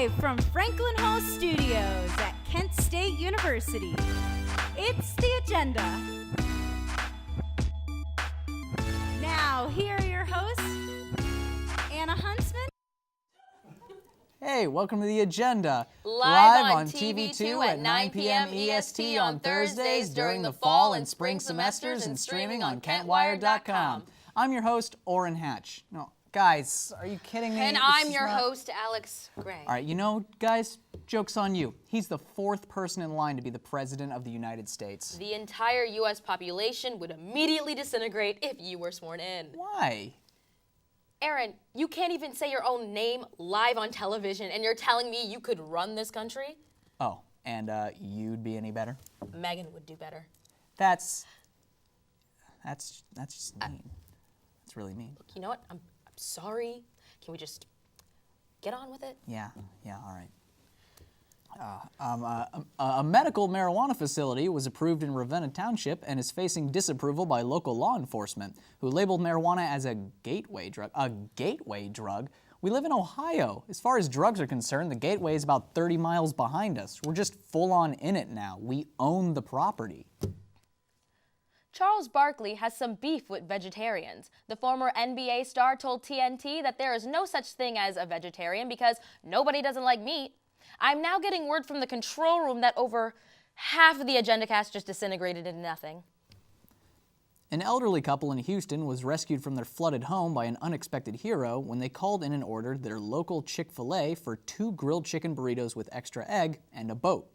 Live from Franklin Hall Studios at Kent State University, it's The Agenda. Now, here are your hosts, Anna Huntsman. Hey, welcome to The Agenda. Live on TV2 at 9 p.m. EST on Thursdays during the fall and spring semesters and streaming on KentWire.com. I'm your host, Orrin Hatch. No, guys, are you kidding me? And I'm your host, Alex Gray. All right, you know, guys, joke's on you. He's the fourth person in line to be the President of the United States. The entire U.S. population would immediately disintegrate if you were sworn in. Why? Aaron, you can't even say your own name live on television, and you're telling me you could run this country? Oh, and you'd be any better? Megan would do better. That's just mean. That's really mean. Look, you know what? I'm sorry. Can we just get on with it? Yeah, all right. A medical marijuana facility was approved in Ravenna Township and is facing disapproval by local law enforcement, who labeled marijuana as a gateway drug. A gateway drug? We live in Ohio. As far as drugs are concerned, the gateway is about 30 miles behind us. We're just full on in it now. We own the property. Charles Barkley has some beef with vegetarians. The former NBA star told TNT that there is no such thing as a vegetarian because nobody doesn't like meat. I'm now getting word from the control room that over half of the agenda cast just disintegrated into nothing. An elderly couple in Houston was rescued from their flooded home by an unexpected hero when they called in and ordered their local Chick-fil-A for 2 grilled chicken burritos with extra egg and a boat.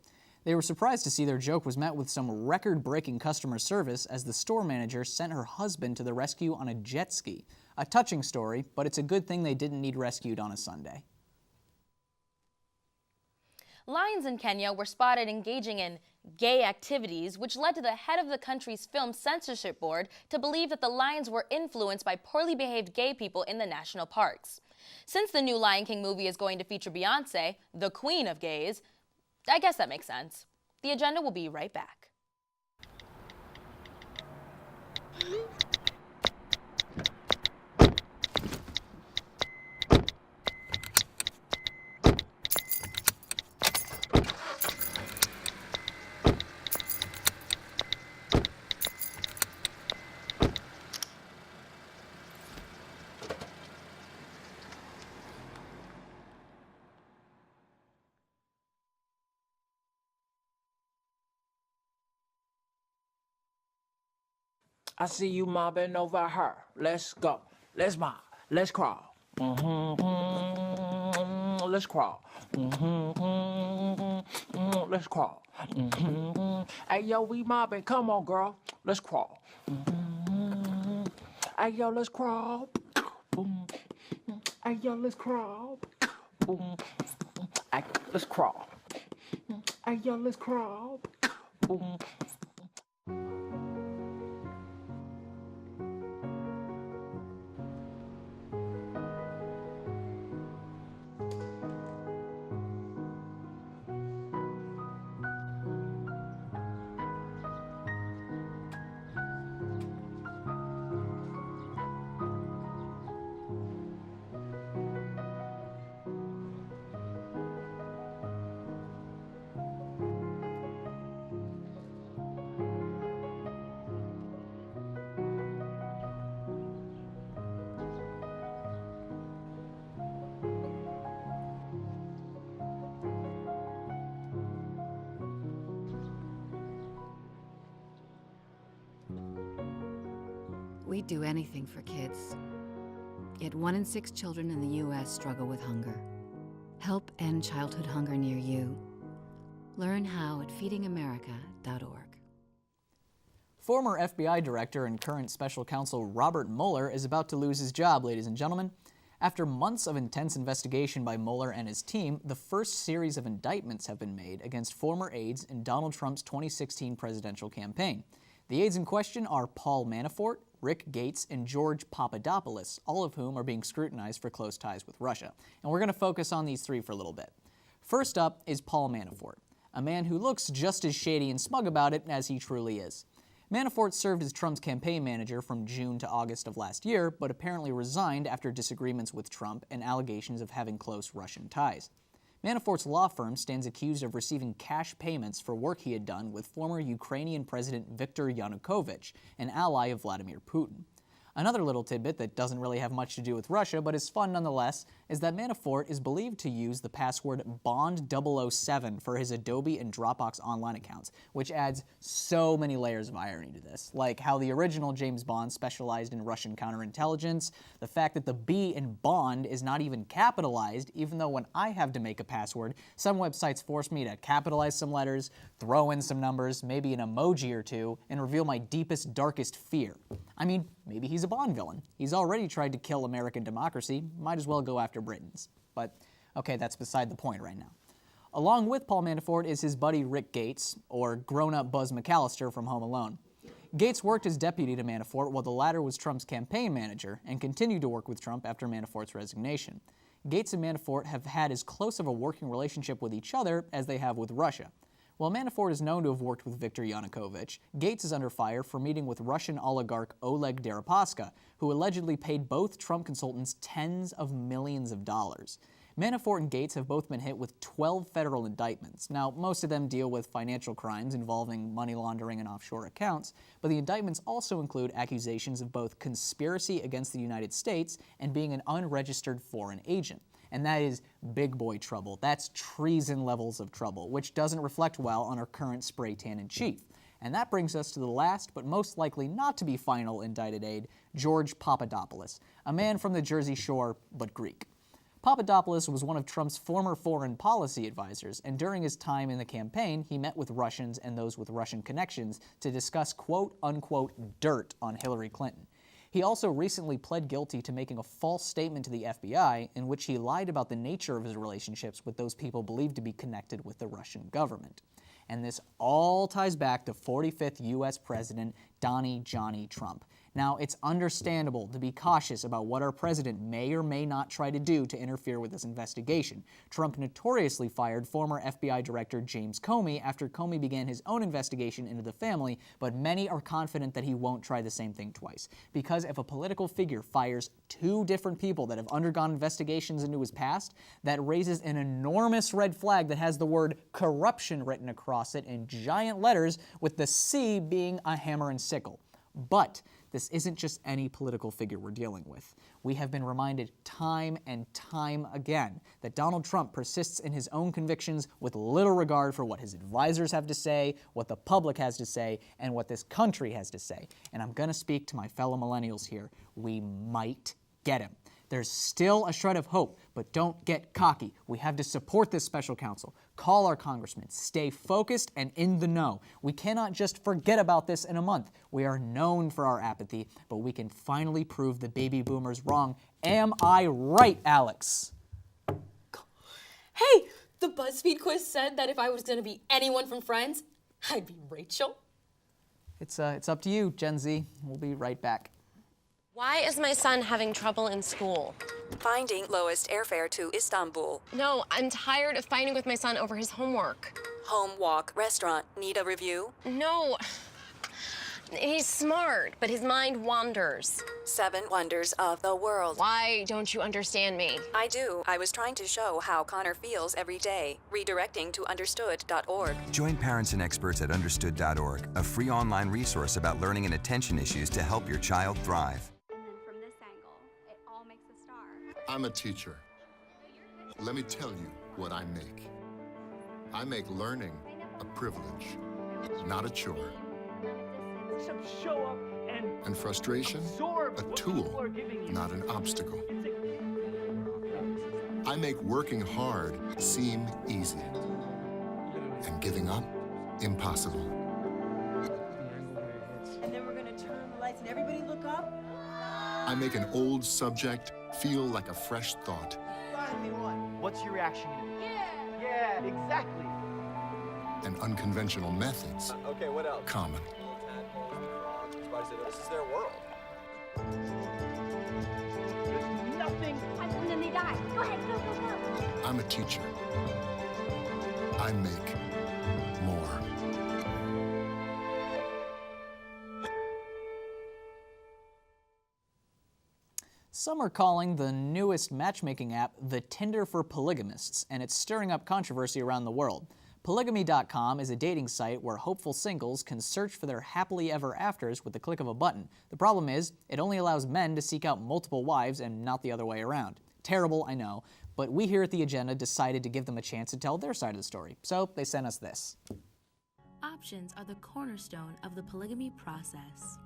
They were surprised to see their joke was met with some record-breaking customer service as the store manager sent her husband to the rescue on a jet ski. A touching story, but it's a good thing they didn't need rescued on a Sunday. Lions in Kenya were spotted engaging in gay activities, which led to the head of the country's film censorship board to believe that the lions were influenced by poorly behaved gay people in the national parks. Since the new Lion King movie is going to feature Beyoncé, the queen of gays, I guess that makes sense. The Agenda will be right back. I see you mobbing over her. Let's go. Let's mob. Let's crawl. Let's crawl. Let's crawl. Hey, yo, we mobbing. Come on, girl. Let's crawl. Hey, yo, let's crawl. Hey, yo, let's crawl. Hey, let's crawl. Hey, yo, let's crawl. We'd do anything for kids. Yet 1 in 6 children in the U.S. struggle with hunger. Help end childhood hunger near you. Learn how at feedingamerica.org. Former FBI Director and current Special Counsel Robert Mueller is about to lose his job, ladies and gentlemen. After months of intense investigation by Mueller and his team, the first series of indictments have been made against former aides in Donald Trump's 2016 presidential campaign. The aides in question are Paul Manafort, Rick Gates, and George Papadopoulos, all of whom are being scrutinized for close ties with Russia. And we're going to focus on these three for a little bit. First up is Paul Manafort, a man who looks just as shady and smug about it as he truly is. Manafort served as Trump's campaign manager from June to August of last year, but apparently resigned after disagreements with Trump and allegations of having close Russian ties. Manafort's law firm stands accused of receiving cash payments for work he had done with former Ukrainian President Viktor Yanukovych, an ally of Vladimir Putin. Another little tidbit that doesn't really have much to do with Russia, but is fun nonetheless, is that Manafort is believed to use the password Bond007 for his Adobe and Dropbox online accounts, which adds so many layers of irony to this, like how the original James Bond specialized in Russian counterintelligence, the fact that the B in Bond is not even capitalized, even though when I have to make a password, some websites force me to capitalize some letters, throw in some numbers, maybe an emoji or two, and reveal my deepest, darkest fear. I mean, maybe he's a Bond villain. He's already tried to kill American democracy, might as well go after Britain's. But, okay, that's beside the point right now. Along with Paul Manafort is his buddy Rick Gates, or grown-up Buzz McAllister from Home Alone. Gates worked as deputy to Manafort while the latter was Trump's campaign manager, and continued to work with Trump after Manafort's resignation. Gates and Manafort have had as close of a working relationship with each other as they have with Russia. While Manafort is known to have worked with Viktor Yanukovych, Gates is under fire for meeting with Russian oligarch Oleg Deripaska, who allegedly paid both Trump consultants tens of millions of dollars. Manafort and Gates have both been hit with 12 federal indictments. Now, most of them deal with financial crimes involving money laundering and offshore accounts, but the indictments also include accusations of both conspiracy against the United States and being an unregistered foreign agent. And that is big boy trouble. That's treason levels of trouble, which doesn't reflect well on our current spray tan in chief. And that brings us to the last, but most likely not to be final indicted aide, George Papadopoulos, a man from the Jersey Shore, but Greek. Papadopoulos was one of Trump's former foreign policy advisors, and during his time in the campaign, he met with Russians and those with Russian connections to discuss quote-unquote dirt on Hillary Clinton. He also recently pled guilty to making a false statement to the FBI in which he lied about the nature of his relationships with those people believed to be connected with the Russian government. And this all ties back to 45th U.S. President Donnie Johnny Trump. Now, it's understandable to be cautious about what our president may or may not try to do to interfere with this investigation. Trump notoriously fired former FBI Director James Comey after Comey began his own investigation into the family, but many are confident that he won't try the same thing twice. Because if a political figure fires two different people that have undergone investigations into his past, that raises an enormous red flag that has the word corruption written across it in giant letters, with the C being a hammer and sickle. But this isn't just any political figure we're dealing with. We have been reminded time and time again that Donald Trump persists in his own convictions with little regard for what his advisors have to say, what the public has to say, and what this country has to say. And I'm going to speak to my fellow millennials here. We might get him. There's still a shred of hope, but don't get cocky. We have to support this special counsel. Call our congressman. Stay focused and in the know. We cannot just forget about this in a month. We are known for our apathy, but we can finally prove the baby boomers wrong. Am I right, Alex? Hey, the BuzzFeed quiz said that if I was going to be anyone from Friends, I'd be Rachel. It's up to you, Gen Z. We'll be right back. Why is my son having trouble in school? Finding lowest airfare to Istanbul. No, I'm tired of fighting with my son over his homework. Home, walk, restaurant. Need a review? No. He's smart, but his mind wanders. 7 wonders of the world. Why don't you understand me? I do. I was trying to show how Connor feels every day. Redirecting to understood.org. Join parents and experts at understood.org, a free online resource about learning and attention issues to help your child thrive. From this angle, it all makes a star. I'm a teacher. Let me tell you what I make. I make learning a privilege, not a chore. Show up And frustration, a tool, not an obstacle. I make working hard seem easy, and giving up impossible. And then we're going to turn on the lights and everybody look up. I make an old subject feel like a fresh thought. Finally won. What's your reaction? Yeah, exactly. And unconventional methods Okay, what else? common. This is their world. There's nothing. And then they die. Go ahead, go, go, go. I'm a teacher. I make more. Some are calling the newest matchmaking app the Tinder for polygamists, and it's stirring up controversy around the world. Polygamy.com is a dating site where hopeful singles can search for their happily ever afters with the click of a button. The problem is, it only allows men to seek out multiple wives and not the other way around. Terrible, I know, but we here at The Agenda decided to give them a chance to tell their side of the story, so they sent us this. Options are the cornerstone of the polygamy process.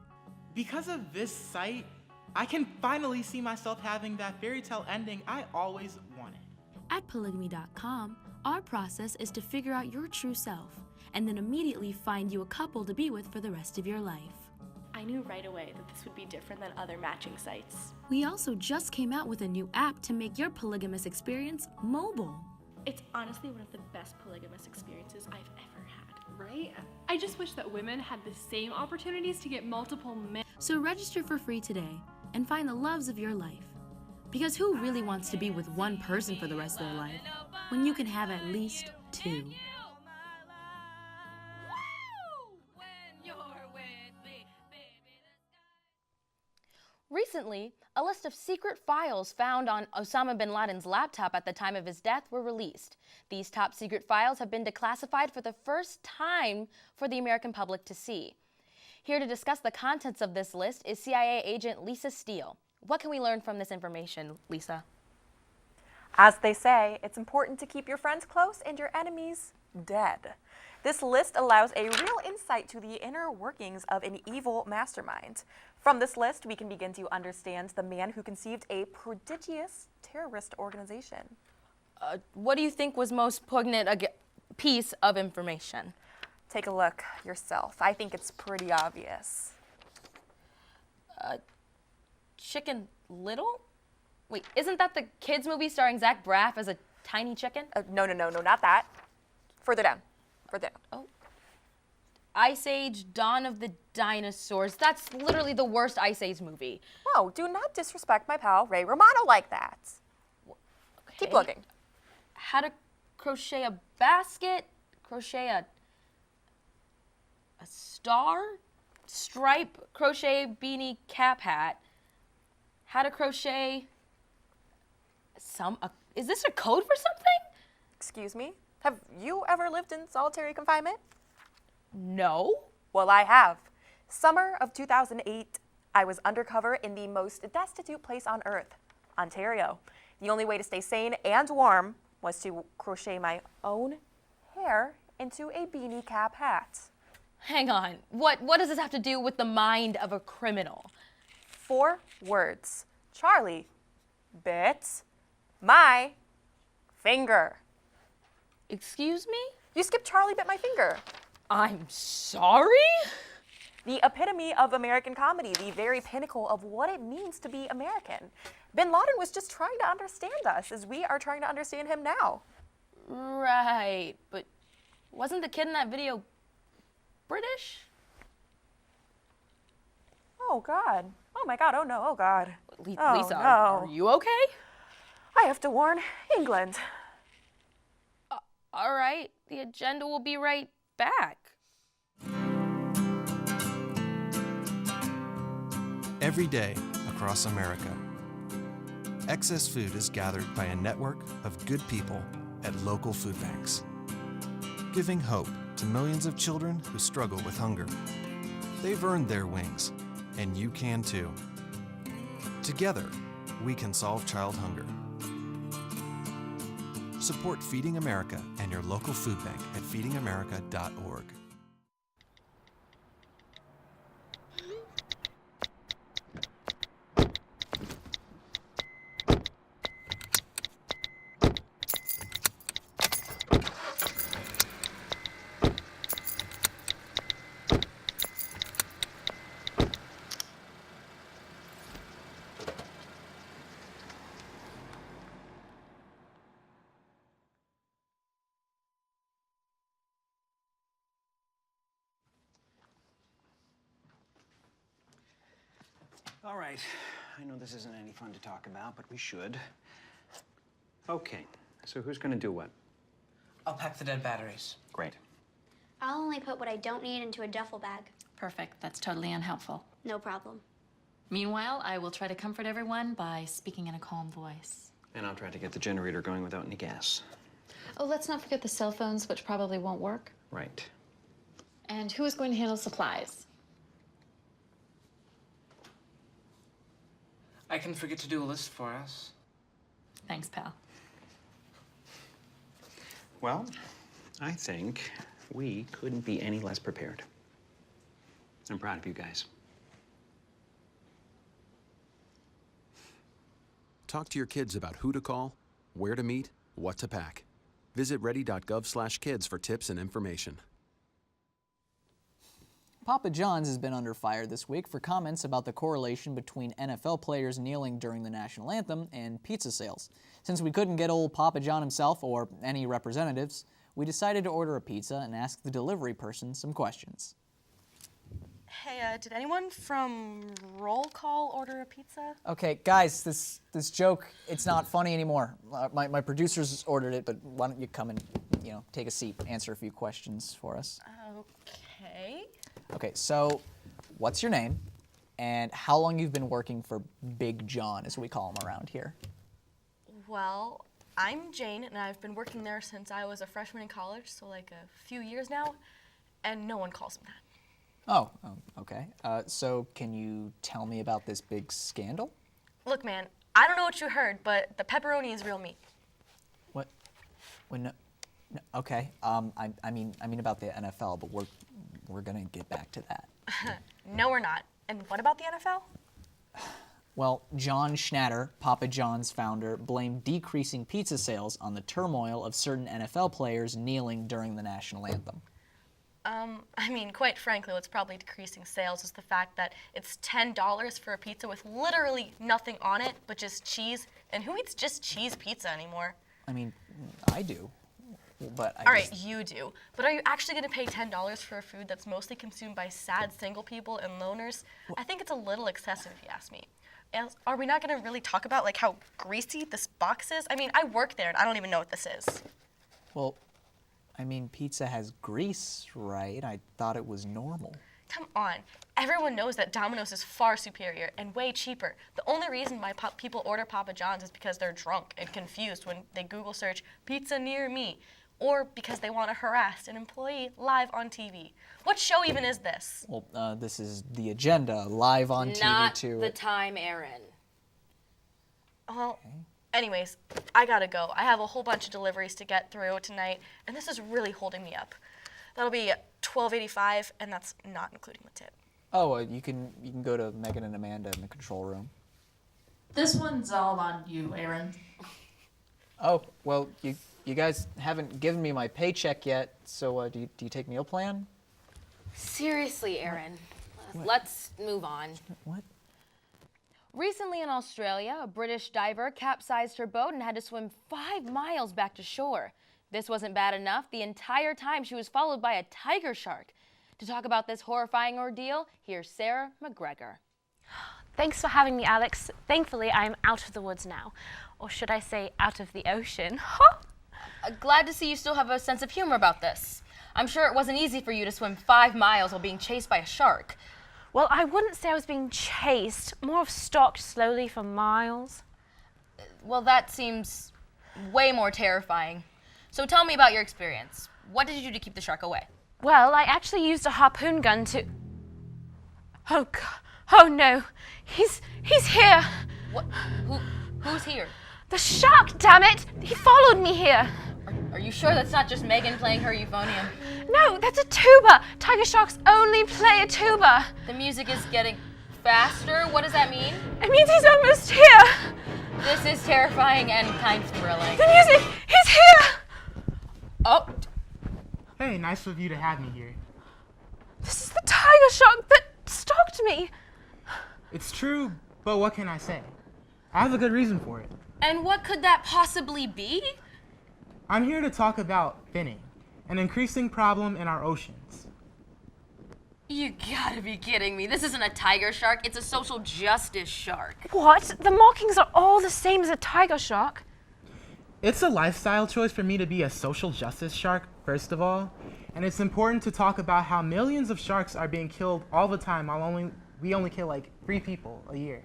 Because of this site, I can finally see myself having that fairy tale ending I always wanted. At polygamy.com, our process is to figure out your true self and then immediately find you a couple to be with for the rest of your life. I knew right away that this would be different than other matching sites. We also just came out with a new app to make your polygamous experience mobile. It's honestly one of the best polygamous experiences I've ever had. Right? I just wish that women had the same opportunities to get multiple men. So register for free today and find the loves of your life. Because who really wants to be with one person for the rest of their life when you can have at least two? Recently, a list of secret files found on Osama bin Laden's laptop at the time of his death were released. These top secret files have been declassified for the first time for the American public to see. Here to discuss the contents of this list is CIA agent Lisa Steele. What can we learn from this information, Lisa? As they say, it's important to keep your friends close and your enemies dead. This list allows a real insight to the inner workings of an evil mastermind. From this list, we can begin to understand the man who conceived a prodigious terrorist organization. What do you think was most poignant piece of information? Take a look yourself. I think it's pretty obvious. Chicken Little? Wait, isn't that the kids movie starring Zach Braff as a tiny chicken? No, not that. Further down. Oh. Ice Age, Dawn of the Dinosaurs. That's literally the worst Ice Age movie. Whoa, do not disrespect my pal Ray Romano like that. Okay. Keep looking. How to crochet a basket, crochet a star, stripe, crochet beanie cap hat. How to crochet is this a code for something? Excuse me? Have you ever lived in solitary confinement? No. Well, I have. Summer of 2008, I was undercover in the most destitute place on earth, Ontario. The only way to stay sane and warm was to crochet my own hair into a beanie cap hat. Hang on. What does this have to do with the mind of a criminal? 4 words. Charlie bit my finger. Excuse me? You skipped Charlie bit my finger. I'm sorry? The epitome of American comedy, the very pinnacle of what it means to be American. Bin Laden was just trying to understand us as we are trying to understand him now. Right, but wasn't the kid in that video British? Oh, God. Oh, my God. Oh, no. Oh, God. Lisa, no. Are you okay? I have to warn England. All right. The agenda will be right back. Every day across America, excess food is gathered by a network of good people at local food banks, giving hope to millions of children who struggle with hunger. They've earned their wings, and you can too. Together, we can solve child hunger. Support Feeding America and your local food bank at feedingamerica.org. All right, I know this isn't any fun to talk about, but we should. Okay, so who's gonna do what? I'll pack the dead batteries. Great. I'll only put what I don't need into a duffel bag. Perfect. That's totally unhelpful. No problem. Meanwhile, I will try to comfort everyone by speaking in a calm voice. And I'll try to get the generator going without any gas. Oh, let's not forget the cell phones, which probably won't work. Right. And who is going to handle supplies? I can forget to do a list for us. Thanks, pal. Well, I think we couldn't be any less prepared. I'm proud of you guys. Talk to your kids about who to call, where to meet, what to pack. Visit ready.gov/kids for tips and information. Papa John's has been under fire this week for comments about the correlation between NFL players kneeling during the national anthem and pizza sales. Since we couldn't get old Papa John himself or any representatives, we decided to order a pizza and ask the delivery person some questions. Hey, did anyone from Roll Call order a pizza? Okay, guys, this joke, it's not funny anymore. My producers ordered it, but why don't you come and, take a seat, answer a few questions for us. Okay. Okay, so what's your name and how long you've been working for Big John, as we call him around here? Well, I'm Jane, and I've been working there since I was a freshman in college, so like a few years now, and no one calls him that. Oh, okay. So can you tell me about this big scandal? Look, man, I don't know what you heard, but the pepperoni is real meat. What? No, okay. I mean about the NFL, but we're gonna get back to that. No, we're not. And what about the NFL? Well, John Schnatter, Papa John's founder, blamed decreasing pizza sales on the turmoil of certain NFL players kneeling during the national anthem. Quite frankly, what's probably decreasing sales is the fact that it's $10 for a pizza with literally nothing on it but just cheese. And who eats just cheese pizza anymore? I mean, I do, but All right, you do. But are you actually going to pay $10 for a food that's mostly consumed by sad single people and loners? I think it's a little excessive, if you ask me. And are we not going to really talk about how greasy this box is? I work there and I don't even know what this is. Well, pizza has grease, right? I thought it was normal. Come on. Everyone knows that Domino's is far superior and way cheaper. The only reason why people order Papa John's is because they're drunk and confused when they Google search pizza near me, or because they want to harass an employee live on TV. What show even is this? Well, this is The Agenda, live on TV too. Not the time, Aaron. Well, anyways, I gotta go. I have a whole bunch of deliveries to get through tonight, and this is really holding me up. That'll be $12.85, and that's not including the tip. Oh, you can go to Megan and Amanda in the control room. This one's all on you, Aaron. Oh, well, you guys haven't given me my paycheck yet, so do you take meal plan? Seriously, Aaron. Let's move on. What? Recently in Australia, a British diver capsized her boat and had to swim 5 miles back to shore. This wasn't bad enough. The entire time she was followed by a tiger shark. To talk about this horrifying ordeal, here's Sarah McGregor. Thanks for having me, Alex. Thankfully, I am out of the woods now. Or should I say, out of the ocean. Glad to see you still have a sense of humor about this. I'm sure it wasn't easy for you to swim 5 miles while being chased by a shark. Well, I wouldn't say I was being chased, more of stalked slowly for miles. Well, that seems way more terrifying. So tell me about your experience. What did you do to keep the shark away? Well, I actually used a harpoon gun to... Oh, God. Oh, no. He's here. What? Who's here? The shark, damn it! He followed me here. Are you sure that's not just Megan playing her euphonium? No, that's a tuba. Tiger sharks only play a tuba. The music is getting faster. What does that mean? It means he's almost here. This is terrifying and kind of thrilling. The music! He's here! Oh. Hey, nice of you to have me here. This is the tiger shark that stalked me. It's true, but what can I say? I have a good reason for it. And what could that possibly be? I'm here to talk about finning, an increasing problem in our oceans. You gotta be kidding me. This isn't a tiger shark, it's a social justice shark. What? The markings are all the same as a tiger shark. It's a lifestyle choice for me to be a social justice shark, first of all. And it's important to talk about how millions of sharks are being killed all the time while only we only kill like 3 people a year.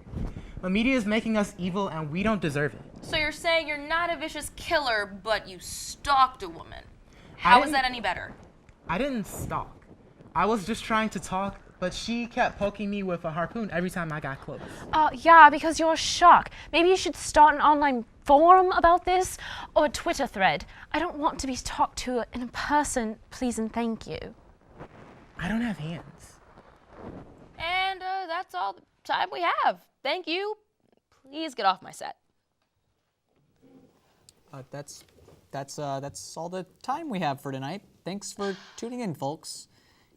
The media is making us evil and we don't deserve it. So you're saying you're not a vicious killer, but you stalked a woman. How is that any better? I didn't stalk. I was just trying to talk, but she kept poking me with a harpoon every time I got close. Yeah, because you're a shark. Maybe you should start an online forum about this, or a Twitter thread. I don't want to be talked to in person, please and thank you. I don't have hands. And that's all the time we have. Thank you. Please get off my set. That's all the time we have for tonight. Thanks for tuning in, folks.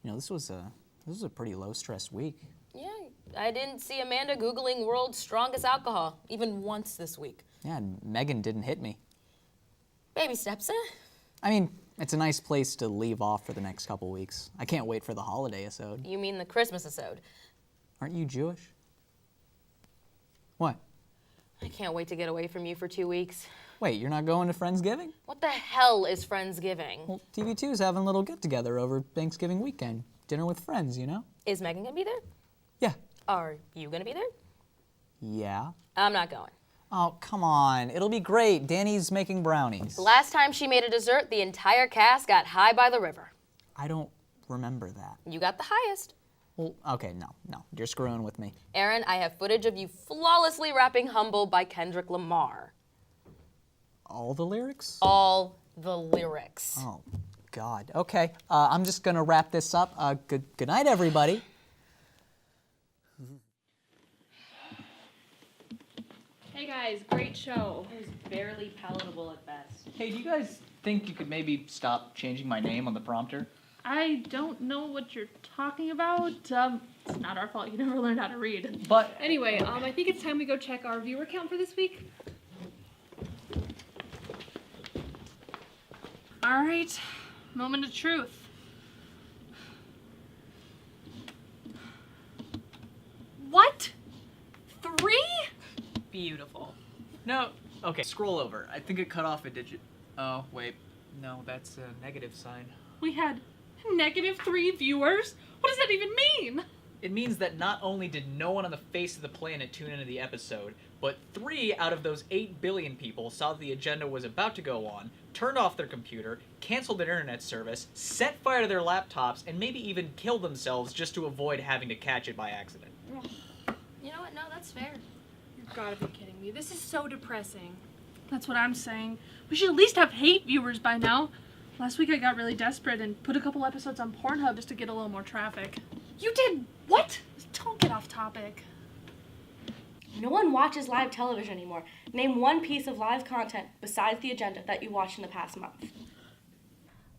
You know, this was a pretty low-stress week. Yeah, I didn't see Amanda Googling world's strongest alcohol even once this week. Yeah, and Megan didn't hit me. Baby steps, eh? I mean, it's a nice place to leave off for the next couple weeks. I can't wait for the holiday episode. You mean the Christmas episode? Aren't you Jewish? What? I can't wait to get away from you for 2 weeks. Wait, you're not going to Friendsgiving? What the hell is Friendsgiving? Well, TV2's having a little get-together over Thanksgiving weekend. Dinner with friends, you know? Is Megan gonna be there? Yeah. Are you gonna be there? Yeah. I'm not going. Oh, come on. It'll be great. Danny's making brownies. The last time she made a dessert, the entire cast got high by the river. I don't remember that. You got the highest. Well, okay, no. You're screwing with me. Aaron, I have footage of you flawlessly rapping Humble by Kendrick Lamar. All the lyrics? All the lyrics. Oh, God. Okay, I'm just gonna wrap this up. Good night, everybody. Hey guys, great show. It was barely palatable at best. Hey, do you guys think you could maybe stop changing my name on the prompter? I don't know what you're talking about. It's not our fault. You never learned how to read. But anyway, I think it's time we go check our viewer count for this week. All right, moment of truth. What? 3? Beautiful. No, okay, scroll over. I think it cut off a digit. Oh, wait. No, that's a negative sign. We had -3 viewers? What does that even mean? It means that not only did no one on the face of the planet tune into the episode, but 3 out of those 8 billion people saw that the agenda was about to go on, turned off their computer, canceled their internet service, set fire to their laptops, and maybe even killed themselves just to avoid having to catch it by accident. You know what? No, that's fair. You've got to be kidding me. This is so depressing. That's what I'm saying. We should at least have hate viewers by now. Last week I got really desperate and put a couple episodes on Pornhub just to get a little more traffic. You did what? Don't get off topic. No one watches live television anymore. Name one piece of live content besides the agenda that you watched in the past month.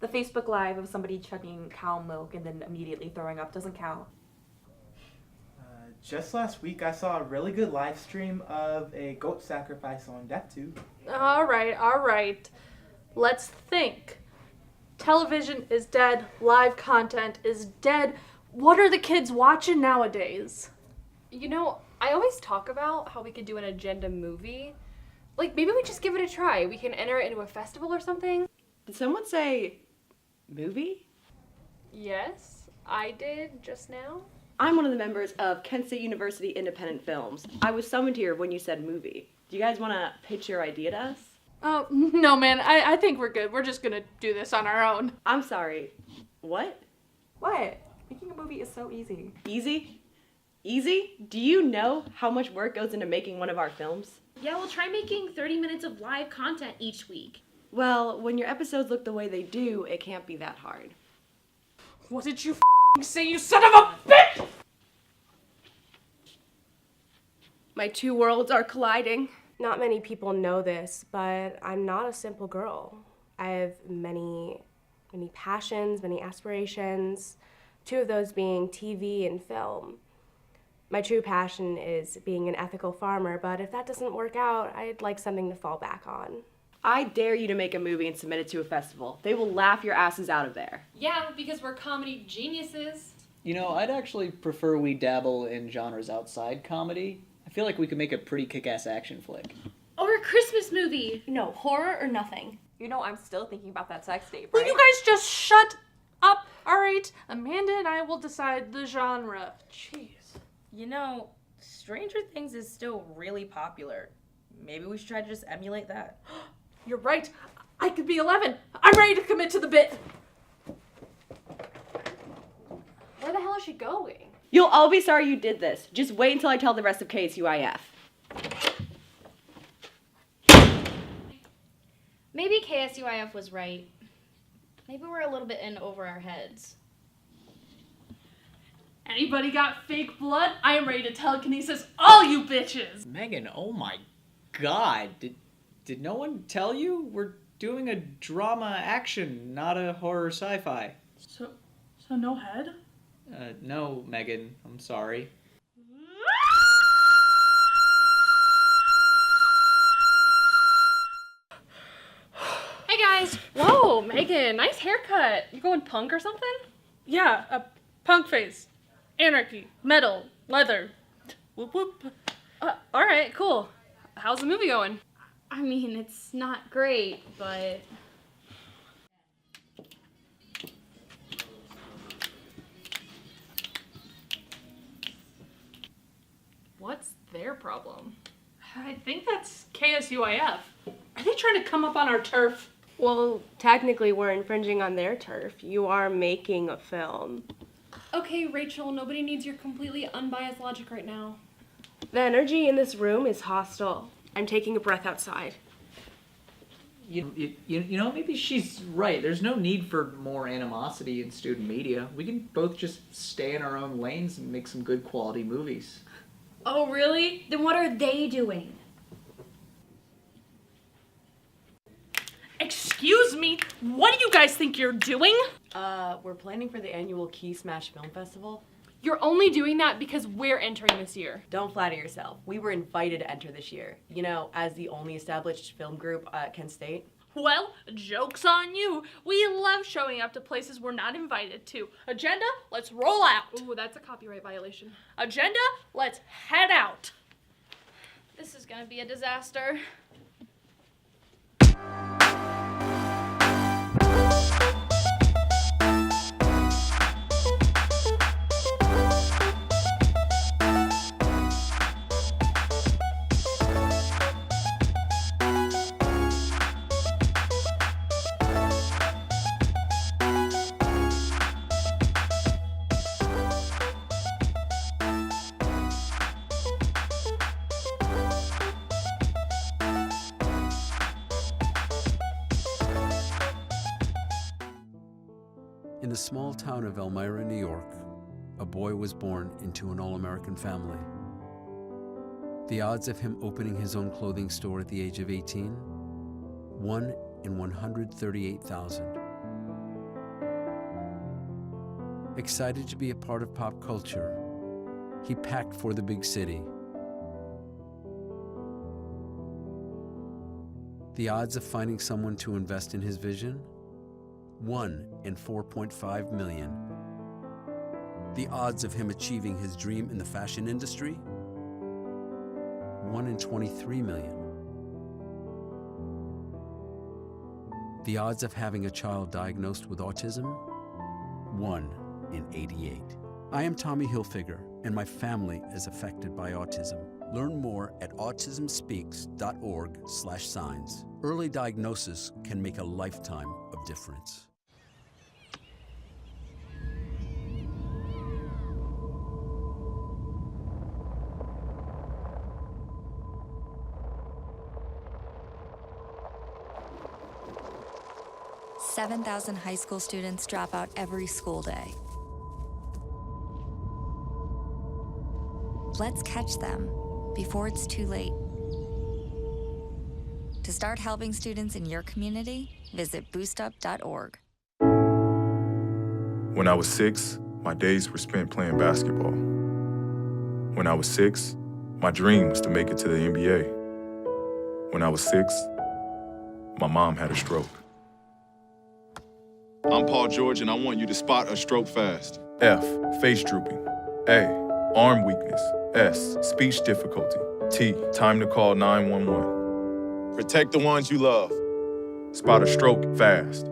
The Facebook Live of somebody chugging cow milk and then immediately throwing up doesn't count. Just last week, I saw a really good live stream of a goat sacrifice on DeathTube. All right. Let's think. Television is dead. Live content is dead. What are the kids watching nowadays? You know, I always talk about how we could do an agenda movie. Like, maybe we just give it a try. We can enter it into a festival or something. Did someone say movie? Yes, I did just now. I'm one of the members of Kent State University Independent Films. I was summoned here when you said movie. Do you guys want to pitch your idea to us? Oh, no, man. I think we're good. We're just gonna do this on our own. I'm sorry. What? What? Making a movie is so easy. Easy? Easy? Do you know how much work goes into making one of our films? Yeah, we'll try making 30 minutes of live content each week. Well, when your episodes look the way they do, it can't be that hard. What did you say, you son of a bitch? My two worlds are colliding. Not many people know this, but I'm not a simple girl. I have many passions, many aspirations, 2 of those being TV and film. My true passion is being an ethical farmer, but if that doesn't work out, I'd like something to fall back on. I dare you to make a movie and submit it to a festival. They will laugh your asses out of there. Yeah, because we're comedy geniuses. You know, I'd actually prefer we dabble in genres outside comedy. I feel like we could make a pretty kick-ass action flick. Or a Christmas movie. No, horror or nothing. You know, I'm still thinking about that sex tape, Will right? you guys just shut up? All right, Amanda and I will decide the genre. Jeez. You know, Stranger Things is still really popular. Maybe we should try to just emulate that. You're right. I could be 11. I'm ready to commit to the bit. Where the hell is she going? You'll all be sorry you did this. Just wait until I tell the rest of KSUIF. Maybe KSUIF was right. Maybe we're a little bit in over our heads. Anybody got fake blood? I am ready to telekinesis all you bitches. Megan, oh my God. Did no one tell you? We're doing a drama action, not a horror sci-fi. So no head? No, Megan, I'm sorry. Hey guys! Whoa, Megan, nice haircut. You going punk or something? Yeah, a punk face. Anarchy, metal, leather. Whoop whoop. Alright, cool. How's the movie going? I mean, it's not great, but... What's their problem? I think that's KSUIF. Are they trying to come up on our turf? Well, technically we're infringing on their turf. You are making a film. Okay, Rachel, nobody needs your completely unbiased logic right now. The energy in this room is hostile. I'm taking a breath outside. You know, maybe she's right. There's no need for more animosity in student media. We can both just stay in our own lanes and make some good quality movies. Oh, really? Then what are they doing? Excuse me? What do you guys think you're doing? We're planning for the annual Key Smash Film Festival. You're only doing that because we're entering this year. Don't flatter yourself. We were invited to enter this year. You know, as the only established film group at Kent State. Well, joke's on you. We love showing up to places we're not invited to. Agenda, let's roll out. Ooh, that's a copyright violation. Agenda, let's head out. This is gonna be a disaster. In the small town of Elmira, New York, a boy was born into an all-American family. The odds of him opening his own clothing store at the age of 18? 1 in 138,000. Excited to be a part of pop culture, he packed for the big city. The odds of finding someone to invest in his vision? 1 in 4.5 million. The odds of him achieving his dream in the fashion industry? 1 in 23 million. The odds of having a child diagnosed with autism? 1 in 88. I am Tommy Hilfiger, and my family is affected by autism. Learn more at autismspeaks.org/signs. Early diagnosis can make a lifetime of difference. $7,000 high school students drop out every school day. Let's catch them before it's too late. To start helping students in your community, visit boostup.org. When I was 6, my days were spent playing basketball. When I was 6, my dream was to make it to the NBA. When I was 6, my mom had a stroke. I'm Paul George, and I want you to spot a stroke fast. F, face drooping. A, arm weakness. S, speech difficulty. T, time to call 911. Protect the ones you love. Spot a stroke fast.